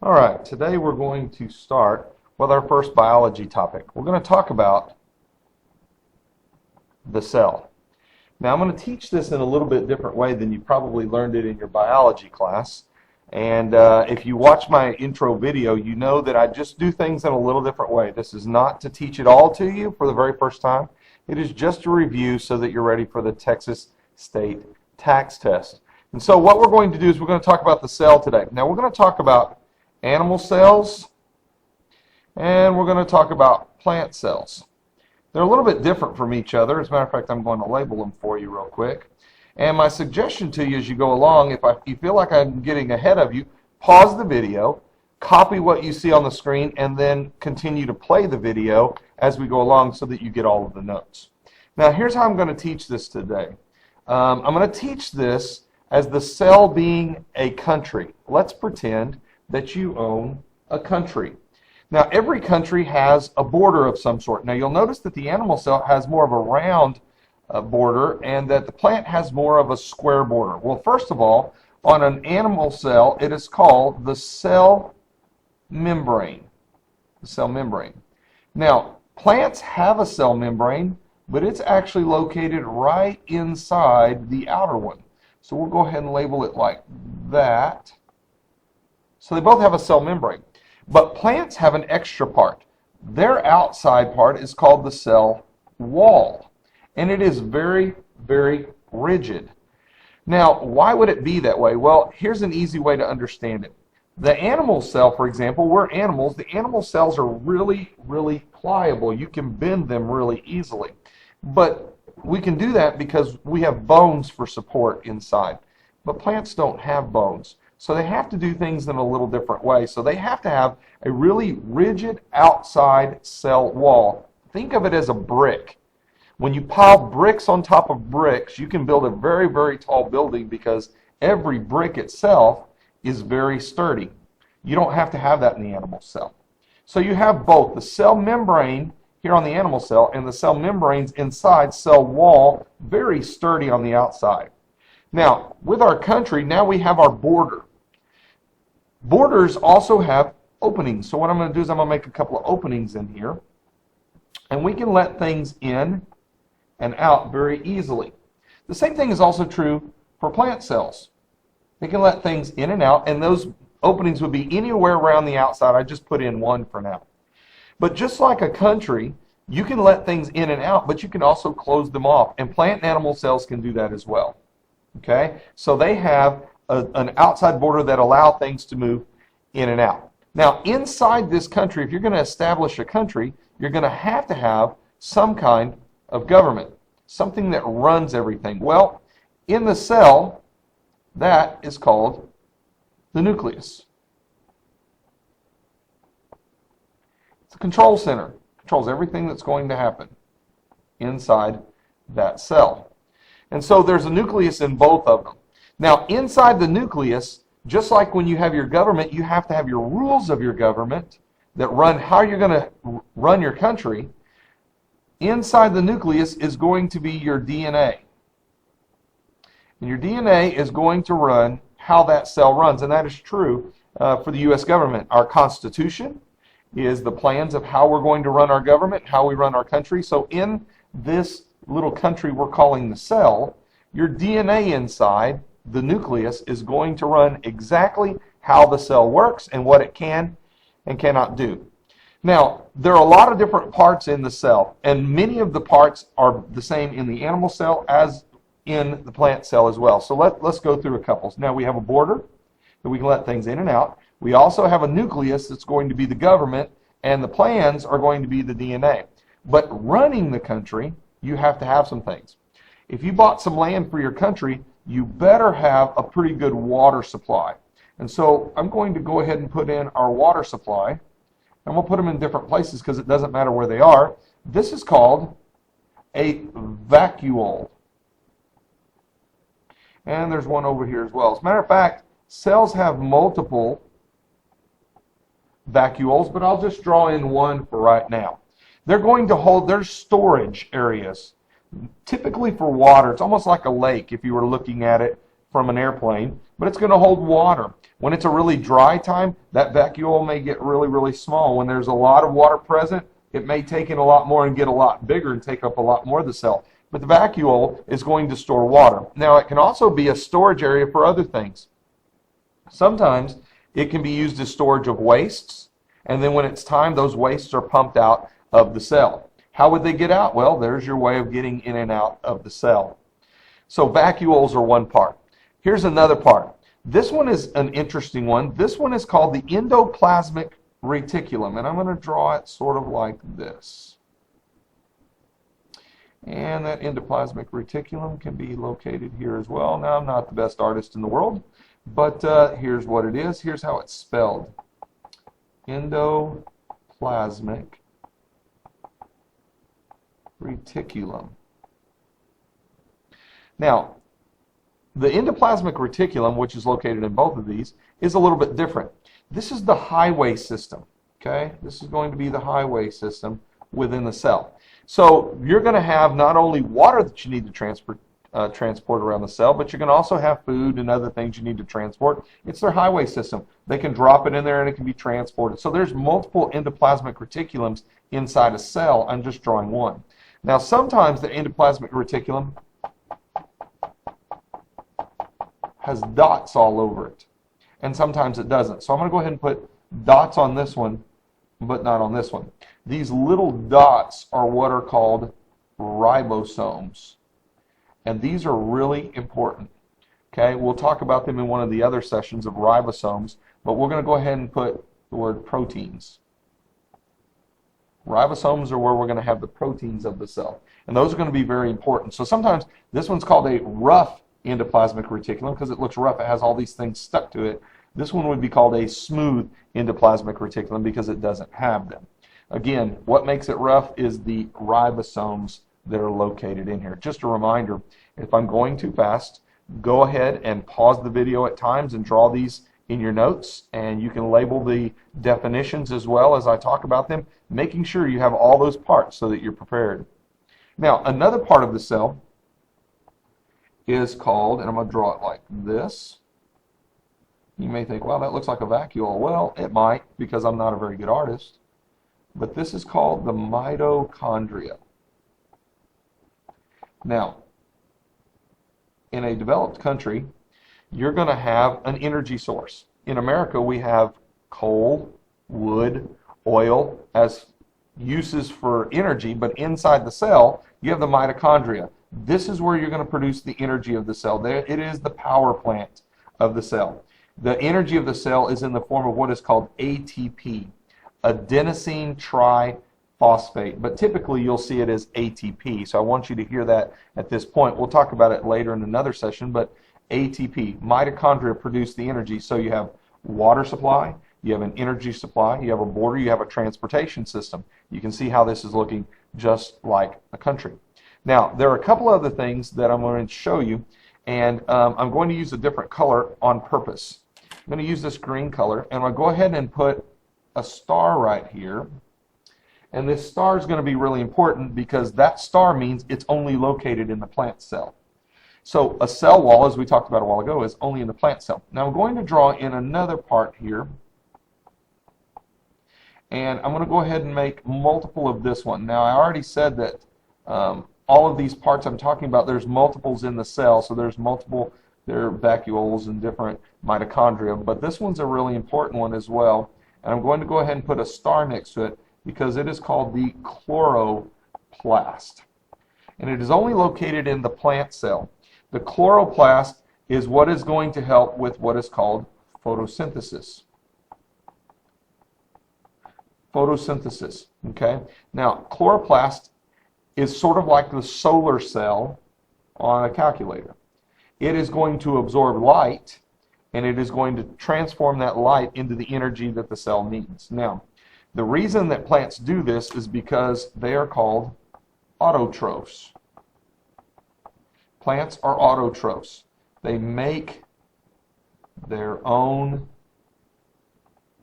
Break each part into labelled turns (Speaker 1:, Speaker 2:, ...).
Speaker 1: All right, today we're going to start with our first biology topic. We're going to talk about the cell. Now, I'm going to teach this in a little bit different way than you probably learned it in your biology class. And if you watch my intro video, you know that I just do things in a little different way. This is not to teach it all to you for the very first time. It is just a review so that you're ready for the Texas State Tax Test. And so what we're going to do is we're going to talk about the cell today. Now, we're going to talk about animal cells, and we're going to talk about plant cells. They're a little bit different from each other. As a matter of fact, I'm going to label them for you real quick. And my suggestion to you as you go along, if you feel like I'm getting ahead of you, pause the video, copy what you see on the screen, and then continue to play the video as we go along so that you get all of the notes. Now, here's how I'm going to teach this today. I'm going to teach this as the cell being a country. Let's pretend that you own a country. Now, every country has a border of some sort. Now, you'll notice that the animal cell has more of a round border and that the plant has more of a square border. Well, first of all, on an animal cell, it is called the cell membrane. The cell membrane. Now, plants have a cell membrane, but it's actually located right inside the outer one. So we'll go ahead and label it like that. So they both have a cell membrane. But plants have an extra part. Their outside part is called the cell wall. And it is very, very rigid. Now, why would it be that way? Well, here's an easy way to understand it. The animal cell, for example, we're animals. The animal cells are really, really pliable. You can bend them really easily. But we can do that because we have bones for support inside. But plants don't have bones. So they have to do things in a little different way. So they have to have a really rigid outside cell wall. Think of it as a brick. When you pile bricks on top of bricks, you can build a very, very tall building because every brick itself is very sturdy. You don't have to have that in the animal cell. So you have both the cell membrane here on the animal cell and the cell membranes inside cell wall, very sturdy on the outside. Now, with our country, now we have our border. Borders also have openings. So what I'm going to do is I'm going to make a couple of openings in here. And we can let things in and out very easily. The same thing is also true for plant cells. They can let things in and out, and those openings would be anywhere around the outside. I just put in one for now. But just like a country, you can let things in and out, but you can also close them off. And plant and animal cells can do that as well. Okay? So they have an outside border that allow things to move in and out. Now, inside this country, if you're going to establish a country, you're going to have some kind of government, something that runs everything. Well, in the cell, that is called the nucleus. It's a control center. It controls everything that's going to happen inside that cell. And so there's a nucleus in both of them. Now, inside the nucleus, just like when you have your government, you have to have your rules of your government that run how you're going to run your country. Inside the nucleus is going to be your DNA. And your DNA is going to run how that cell runs, and that is true for the U.S. government. Our Constitution is the plans of how we're going to run our government, how we run our country. So in this little country we're calling the cell, your DNA inside the nucleus is going to run exactly how the cell works and what it can and cannot do. Now, there are a lot of different parts in the cell, and many of the parts are the same in the animal cell as in the plant cell as well. So let's go through a couple. Now, we have a border that we can let things in and out. We also have a nucleus that's going to be the government, and the plans are going to be the DNA. But running the country, you have to have some things. If you bought some land for your country, you better have a pretty good water supply. And so I'm going to go ahead and put in our water supply. And we'll put them in different places because it doesn't matter where they are. This is called a vacuole. And there's one over here as well. As a matter of fact, cells have multiple vacuoles, but I'll just draw in one for right now. They're going to hold their storage areas. Typically for water, it's almost like a lake if you were looking at it from an airplane, but it's going to hold water. When it's a really dry time, that vacuole may get really, really small. When there's a lot of water present, it may take in a lot more and get a lot bigger and take up a lot more of the cell. But the vacuole is going to store water. Now, it can also be a storage area for other things. Sometimes it can be used as storage of wastes, and then when it's time, those wastes are pumped out of the cell. How would they get out? Well, there's your way of getting in and out of the cell. So vacuoles are one part. Here's another part. This one is an interesting one. This one is called the endoplasmic reticulum, and I'm going to draw it sort of like this. And that endoplasmic reticulum can be located here as well. Now, I'm not the best artist in the world, but here's what it is. Here's how it's spelled. Endoplasmic reticulum. Now, the endoplasmic reticulum, which is located in both of these, is a little bit different. This is the highway system, okay? This is going to be the highway system within the cell. So you're going to have not only water that you need to transport around the cell, but you're going to also have food and other things you need to transport. It's their highway system. They can drop it in there and it can be transported. So there's multiple endoplasmic reticulums inside a cell. I'm just drawing one. Now, sometimes the endoplasmic reticulum has dots all over it, and sometimes it doesn't. So I'm going to go ahead and put dots on this one, but not on this one. These little dots are what are called ribosomes, and these are really important. Okay, we'll talk about them in one of the other sessions of ribosomes, but we're going to go ahead and put the word proteins. Ribosomes are where we're going to have the proteins of the cell, and those are going to be very important. So sometimes this one's called a rough endoplasmic reticulum because it looks rough. It has all these things stuck to it. This one would be called a smooth endoplasmic reticulum because it doesn't have them. Again, what makes it rough is the ribosomes that are located in here. Just a reminder, if I'm going too fast, go ahead and pause the video at times and draw these in your notes, and you can label the definitions as well as I talk about them, making sure you have all those parts so that you're prepared. Now, another part of the cell is called, and I'm going to draw it like this. You may think, well, that looks like a vacuole. Well, it might, because I'm not a very good artist. But this is called the mitochondria. Now, in a developed country, you're going to have an energy source. In America, we have coal, wood, oil as uses for energy, but inside the cell, you have the mitochondria. This is where you're going to produce the energy of the cell. It is the power plant of the cell. The energy of the cell is in the form of what is called ATP, adenosine triphosphate, but typically you'll see it as ATP. So I want you to hear that at this point. We'll talk about it later in another session, but ATP, mitochondria produce the energy. So you have water supply, you have an energy supply, you have a border, you have a transportation system. You can see how this is looking just like a country. Now, there are a couple other things that I'm going to show you, and I'm going to use a different color on purpose. I'm going to use this green color, and I'm going to go ahead and put a star right here. And this star is going to be really important because that star means it's only located in the plant cell. So a cell wall, as we talked about a while ago, is only in the plant cell. Now I'm going to draw in another part here, and I'm going to go ahead and make multiple of this one. Now I already said that all of these parts I'm talking about, there's multiples in the cell, so there's multiple, there are vacuoles and different mitochondria, but this one's a really important one as well, and I'm going to go ahead and put a star next to it because it is called the chloroplast, and it is only located in the plant cell. The chloroplast is what is going to help with what is called photosynthesis. Photosynthesis, okay? Now, chloroplast is sort of like the solar cell on a calculator. It is going to absorb light, and it is going to transform that light into the energy that the cell needs. Now, the reason that plants do this is because they are called autotrophs. Plants are autotrophs. They make their own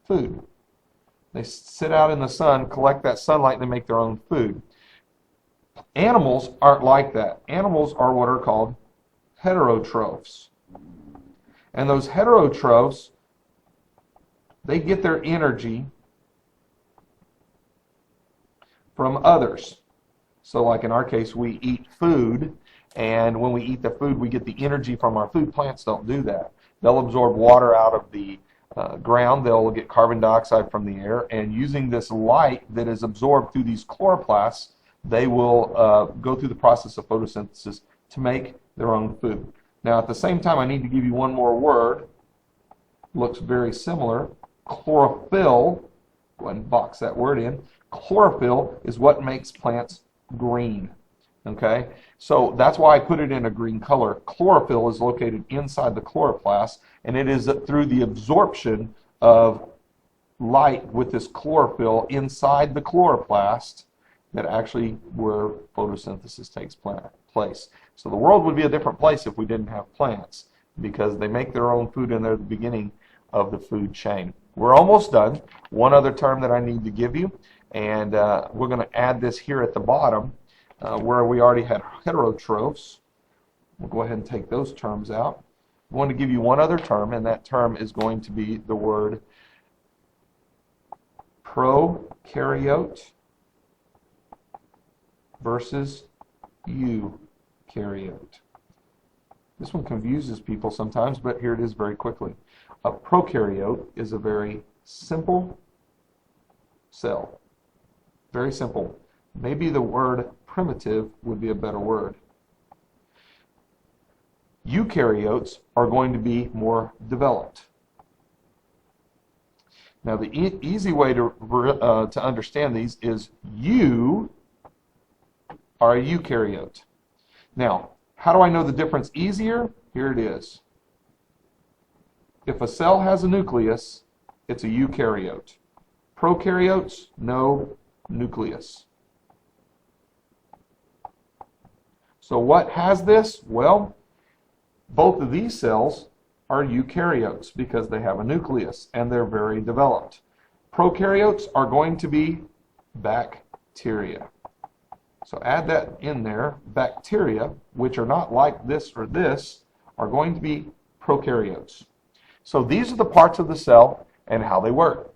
Speaker 1: food. They sit out in the sun, collect that sunlight, and they make their own food. Animals aren't like that. Animals are what are called heterotrophs. And those heterotrophs, they get their energy from others. So like in our case, we eat food, and when we eat the food, we get the energy from our food. Plants don't do that. They'll absorb water out of the ground, they'll get carbon dioxide from the air, and using this light that is absorbed through these chloroplasts, they will go through the process of photosynthesis to make their own food. Now at the same time, I need to give you one more word. Looks very similar. Chlorophyll. Go ahead and box that word in. Chlorophyll is what makes plants green. Okay, so that's why I put it in a green color. Chlorophyll is located inside the chloroplast, and it is through the absorption of light with this chlorophyll inside the chloroplast that actually where photosynthesis takes place. So the world would be a different place if we didn't have plants, because they make their own food and they're the beginning of the food chain. We're almost done. One other term that I need to give you, and we're going to add this here at the bottom where we already had heterotrophs. We'll go ahead and take those terms out. I'm going to give you one other term, and that term is going to be the word prokaryote versus eukaryote. This one confuses people sometimes, but here it is very quickly. A prokaryote is a very simple cell. Very simple. Maybe the word primitive would be a better word. Eukaryotes are going to be more developed. Now the easy way to understand these is you are a eukaryote. Now, how do I know the difference easier? Here it is. If a cell has a nucleus, it's a eukaryote. Prokaryotes, no nucleus. So what has this? Well, both of these cells are eukaryotes because they have a nucleus and they're very developed. Prokaryotes are going to be bacteria. So add that in there. Bacteria, which are not like this or this, are going to be prokaryotes. So these are the parts of the cell and how they work.